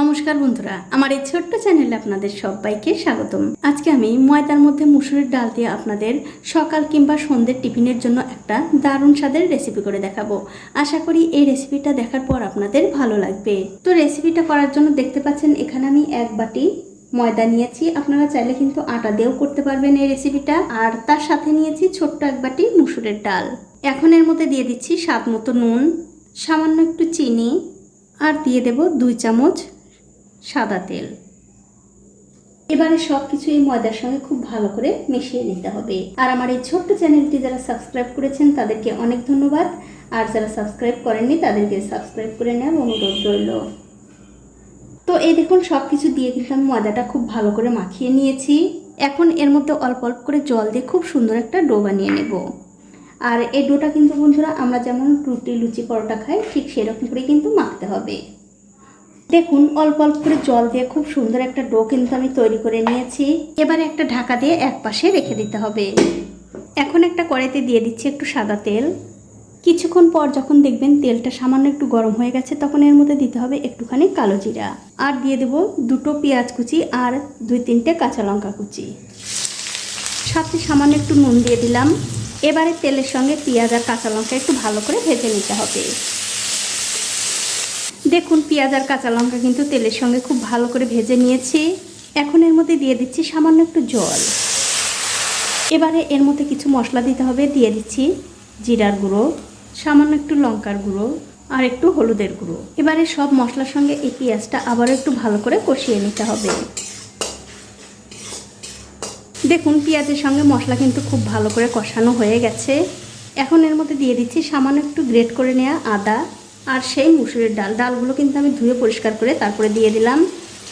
নমস্কার বন্ধুরা, আমার এই ছোট্ট চ্যানেলে আপনাদের সবাইকে স্বাগতম। আজকে আমি ময়দার মধ্যে মুসুরির ডাল দিয়ে আপনাদের সকাল কিংবা সন্ধ্যের টিফিনের জন্য একটা দারুণ স্বাদের রেসিপি করে দেখাবো। আশা করি এই রেসিপিটা দেখার পর আপনাদের ভালো লাগবে। তো রেসিপিটা করার জন্য দেখতে পাচ্ছেন এখানে আমি 1 বাটি ময়দা নিয়েছি। আপনারা চাইলে কিন্তু আটা দিয়েও করতে পারবেন এই রেসিপিটা। আর তার সাথে নিয়েছি ছোট্ট 1 বাটি মুসুরের ডাল। এখন এর মধ্যে দিয়ে দিচ্ছি স্বাদ মতো নুন, সামান্য একটু চিনি, আর দিয়ে দেব 2 চামচ সাদা তেল। এবারে সব কিছু এই ময়দার সঙ্গে খুব ভালো করে মিশিয়ে নিতে হবে। আর আমার এই ছোট্ট চ্যানেলটি যারা সাবস্ক্রাইব করেছেন তাদেরকে অনেক ধন্যবাদ, আর যারা সাবস্ক্রাইব করেননি তাদেরকে সাবস্ক্রাইব করে নেওয়ার অনুরোধ রইল। তো এই দেখুন সব কিছু দিয়ে কিন্তু আমি ময়দাটা খুব ভালো করে মাখিয়ে নিয়েছি। এখন এর মধ্যে অল্প অল্প করে জল দিয়ে খুব সুন্দর একটা ডো বানিয়ে নেব। আর এই ডোটা কিন্তু বন্ধুরা আমরা যেমন রুটি, লুচি, পরোটা খাই ঠিক সেরকম করে কিন্তু মাখতে হবে। দেখুন অল্প অল্প করে জল দিয়ে খুব সুন্দর একটা ডো কিন্তু আমি তৈরি করে নিয়েছি। এবারে একটা ঢাকা দিয়ে এক পাশে রেখে দিতে হবে। এখন একটা কড়াইতে দিয়ে দিচ্ছি একটু সাদা তেল। কিছুক্ষণ পর যখন দেখবেন তেলটা সামান্য একটু গরম হয়ে গেছে তখন এর মধ্যে দিতে হবে একটুখানি কালো জিরা, আর দিয়ে দেব 2টো পেঁয়াজ কুচি আর 2-3টে কাঁচা লঙ্কা কুচি, সাথে সামান্য একটু নুন দিয়ে দিলাম। এবারে তেলের সঙ্গে পেঁয়াজ আর কাঁচা লঙ্কা একটু ভালো করে ভেজে নিতে হবে। দেখুন পেঁয়াজ আর কাঁচা লঙ্কা কিন্তু তেলের সঙ্গে খুব ভালো করে ভেজে নিয়েছি। এখন এর মধ্যে দিয়ে দিচ্ছি সামান্য একটু জল। এবারে এর মধ্যে কিছু মশলা দিতে হবে। দিয়ে দিচ্ছি জিরার গুঁড়ো, সামান্য একটু লঙ্কার গুঁড়ো, আর একটু হলুদের গুঁড়ো। এবারে সব মশলার সঙ্গে এই পেঁয়াজটা আবারও একটু ভালো করে কষিয়ে নিতে হবে। দেখুন পেঁয়াজের সঙ্গে মশলা কিন্তু খুব ভালো করে কষানো হয়ে গেছে। এখন এর মধ্যে দিয়ে দিচ্ছি সামান্য একটু গ্রেট করে নেওয়া আদা আর সেই মুসুরির ডালগুলো কিন্তু আমি ধুয়ে পরিষ্কার করে তারপরে দিয়ে দিলাম।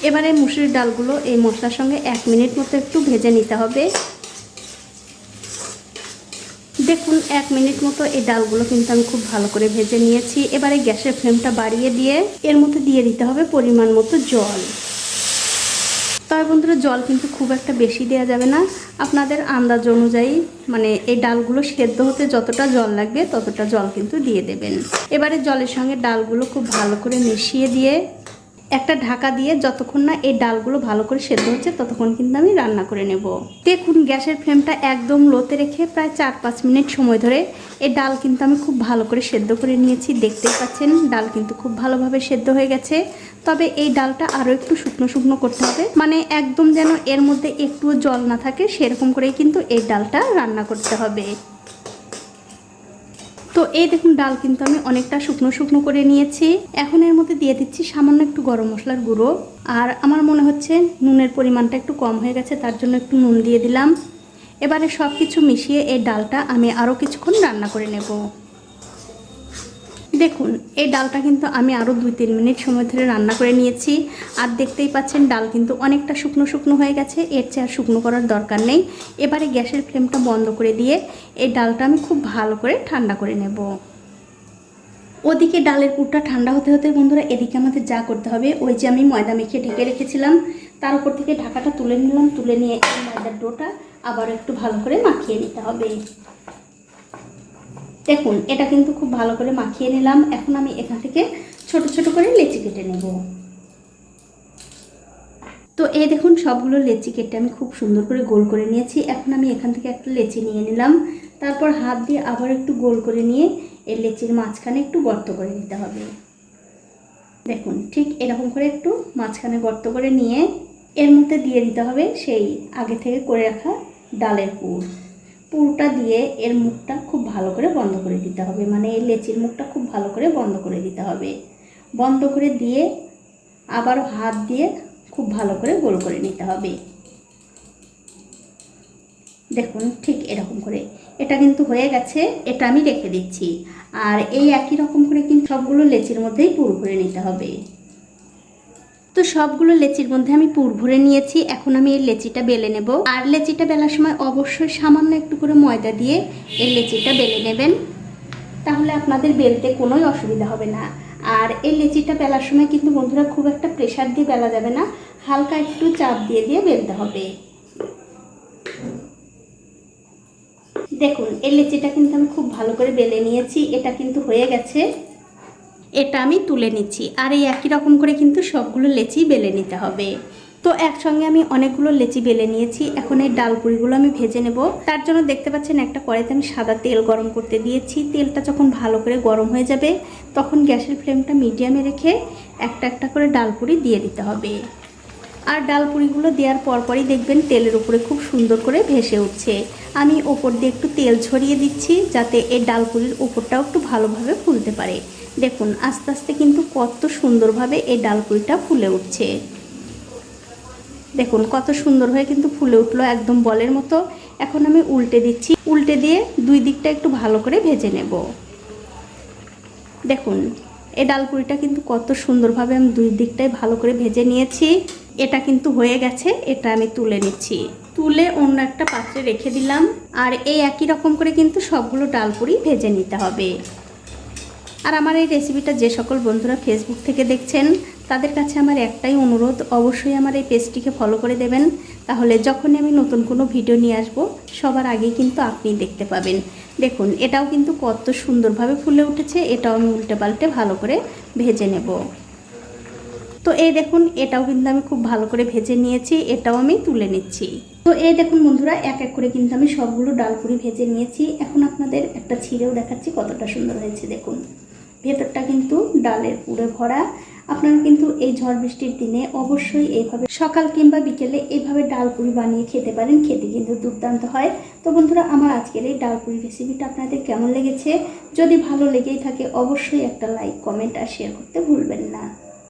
এবারে মুসুরির ডালগুলো এই মশলার সঙ্গে 1 মিনিট মতো একটু ভেজে নিতে হবে। দেখুন 1 মিনিট মতো এই ডালগুলো কিন্তু আমি খুব ভালো করে ভেজে নিয়েছি। এবারে গ্যাসের ফ্লেমটা বাড়িয়ে দিয়ে এর মধ্যে দিয়ে দিতে হবে পরিমাণ মতো জল। তবে বন্ধুরা জল কিন্তু খুব একটা বেশি দেওয়া যাবে না, আপনাদের আন্দাজ অনুযায়ী, মানে এই ডালগুলো সেদ্ধ হতে যতটা জল লাগবে ততটা জল কিন্তু দিয়ে দেবেন। এবারে জলের সঙ্গে ডালগুলো খুব ভালো করে মিশিয়ে দিয়ে একটা ঢাকা দিয়ে যতক্ষণ না এই ডালগুলো ভালো করে সেদ্ধ হচ্ছে ততক্ষণ কিন্তু আমি রান্না করে নেব। দেখুন গ্যাসের ফ্লেমটা একদম লোতে রেখে প্রায় 4-5 মিনিট সময় ধরে এই ডাল কিন্তু আমি খুব ভালো করে সেদ্ধ করে নিয়েছি। দেখতেই পাচ্ছেন ডাল কিন্তু খুব ভালোভাবে সেদ্ধ হয়ে গেছে। তবে এই ডালটা আরও একটু শুকনো শুকনো করতে হবে, মানে একদম যেন এর মধ্যে একটুও জল না থাকে সেরকম করেই কিন্তু এই ডালটা রান্না করতে হবে। তো এই দেখুন ডাল কিন্তু আমি অনেকটা শুকনো শুকনো করে নিয়েছি। এখন এর মধ্যে দিয়ে দিচ্ছি সামান্য একটু গরম মশলার গুঁড়ো, আর আমার মনে হচ্ছে নুনের পরিমাণটা একটু কম হয়ে গেছে তার জন্য একটু নুন দিয়ে দিলাম। এবারে সব কিছু মিশিয়ে এই ডালটা আমি আরও কিছুক্ষণ রান্না করে নেব। দেখুন এই ডালটা কিন্তু আমি আরও 2-3 মিনিট সময় ধরে রান্না করে নিয়েছি। আর দেখতেই পাচ্ছেন ডাল কিন্তু অনেকটা শুকনো শুকনো হয়ে গেছে, এর চেয়ে আর শুকনো করার দরকার নেই। এবারে গ্যাসের ফ্লেমটা বন্ধ করে দিয়ে এই ডালটা আমি খুব ভালো করে ঠান্ডা করে নেব। ওদিকে ডালের পুরটা ঠান্ডা হতে হতে বন্ধুরা এদিকে আমাদের যা করতে হবে, ওই যে আমি ময়দা মেখে ঢেকে রেখেছিলাম তার উপর থেকে ঢাকাটা তুলে নিলাম। তুলে নিয়ে এই ময়দার ডোটা আবার একটু ভালো করে মাখিয়ে নিতে হবে। দেখুন এটা কিন্তু খুব ভালো করে মাখিয়ে নিলাম। এখন আমি এখান থেকে ছোট ছোট করে লেচি কেটে নেব। তো এই দেখুন সবগুলো লেচি কেটে আমি খুব সুন্দর করে গোল করে নিয়েছি। এখন আমি এখান থেকে একটা লেচি নিয়ে নিলাম, তারপর হাত দিয়ে আবার একটু গোল করে নিয়ে এই লেচির মাঝখানে একটু গর্ত করে নিতে হবে। দেখুন ঠিক এরকম করে একটু মাঝখানে গর্ত করে নিয়ে এর মধ্যে দিয়ে দিতে হবে সেই আগে থেকে করে রাখা ডালের পুরটা দিয়ে এর মুখটা খুব ভালো করে বন্ধ করে দিতে হবে, মানে এই লেচির মুখটা খুব ভালো করে বন্ধ করে দিতে হবে। বন্ধ করে দিয়ে আবারও হাত দিয়ে খুব ভালো করে গোল করে নিতে হবে। দেখুন ঠিক এরকম করে এটা কিন্তু হয়ে গেছে, এটা আমি রেখে দিচ্ছি। আর এই একই রকম করে কিন্তু সবগুলো লেচির মধ্যেই পুর ভরে নিতে হবে। তো সবগুলো লেচির মধ্যে আমি পুর ভরে নিয়েছি। এখন আমি এই লেচিটা বেলে নেব। আর লেচিটা বেলার সময় অবশ্যই সামান্য একটু করে ময়দা দিয়ে এই লেচিটা বেলে নেবেন, তাহলে আপনাদের বেলতে কোনোই অসুবিধা হবে না। আর এই লেচিটা বেলার সময় কিন্তু বন্ধুরা খুব একটা প্রেসার দিয়ে বেলা যাবে না, হালকা একটু চাপ দিয়ে দিয়ে বেলতে হবে। দেখুন এই লেচিটা কিন্তু আমি খুব ভালো করে বেলে নিয়েছি, এটা কিন্তু হয়ে গেছে। এটা আমি তুলে নিচ্ছি। আর এই একই রকম করে কিন্তু সবগুলো লেচি বেলে নিতে হবে। তো একসঙ্গে আমি অনেকগুলো লেচি বেলে নিয়েছি। এখন এই ডালপুরিগুলো আমি ভেজে নেব। তার জন্য দেখতে পাচ্ছেন একটা কড়াইতে আমি সাদা তেল গরম করতে দিয়েছি। তেলটা যখন ভালো করে গরম হয়ে যাবে তখন গ্যাসের ফ্লেমটা মিডিয়ামে রেখে একটা একটা করে ডালপুরি দিয়ে দিতে হবে। আর ডালপুরিগুলো দেওয়ার পরপরই দেখবেন তেলের উপরে খুব সুন্দর করে ভেসে উঠছে। আমি ওপর দিয়ে একটু তেল ছড়িয়ে দিচ্ছি যাতে এই ডালপুরির উপরটাও একটু ভালোভাবে ফুলতে পারে। দেখুন আস্তে আস্তে কিন্তু কত সুন্দরভাবে এই ডালপুরিটা ফুলে উঠছে। দেখুন কত সুন্দর হয়ে কিন্তু ফুলে উঠলো একদম বলের মতো। এখন আমি উল্টে দিচ্ছি। উল্টে দিয়ে দুই দিকটা একটু ভালো করে ভেজে নেব। দেখুন এই ডালপুরিটা কিন্তু কত সুন্দরভাবে আমি দুই দিকটাই ভালো করে ভেজে নিয়েছি। এটা কিন্তু হয়ে গেছে। এটা আমি তুলে নিচ্ছি। তুলে অন্য একটা পাত্রে রেখে দিলাম। আর এই একই রকম করে কিন্তু সবগুলো ডালপুরি ভেজে নিতে হবে। আর আমার এই রেসিপিটা যে সকল বন্ধুরা ফেসবুক থেকে দেখছেন তাদের কাছে আমার একটাই অনুরোধ, অবশ্যই আমার এই পেজটিকে ফলো করে দেবেন। তাহলে যখনই আমি নতুন কোনো ভিডিও নিয়ে আসব সবার আগেই কিন্তু আপনি দেখতে পাবেন। দেখুন এটাও কিন্তু কত সুন্দরভাবে ফুলে উঠেছে। এটাও আমি উল্টে পাল্টে ভালো করে ভেজে নেব। তো এই দেখুন এটাও কিন্তু আমি খুব ভালো করে ভেজে নিয়েছি। এটাও আমি তুলে নিচ্ছি। তো এই দেখুন বন্ধুরা এক এক করে কিন্তু আমি সবগুলো ডালপুরি ভেজে নিয়েছি। এখন আপনাদের একটা ছিঁড়েও দেখাচ্ছি কতটা সুন্দর হয়েছে। দেখুন ভেতরটা কিন্তু ডালের পুরে ভরা। আপনারা কিন্তু এই ঝড় বৃষ্টির দিনে অবশ্যই এইভাবে সকাল কিংবা বিকেলে এইভাবে ডালপুরি বানিয়ে খেতে পারেন। খেতে কিন্তু দুর্দান্ত হয়। তো বন্ধুরা আমার আজকের এই ডালপুরি রেসিপিটা আপনাদের কেমন লেগেছে? যদি ভালো লেগেই থাকে অবশ্যই একটা লাইক, কমেন্ট আর শেয়ার করতে ভুলবেন না।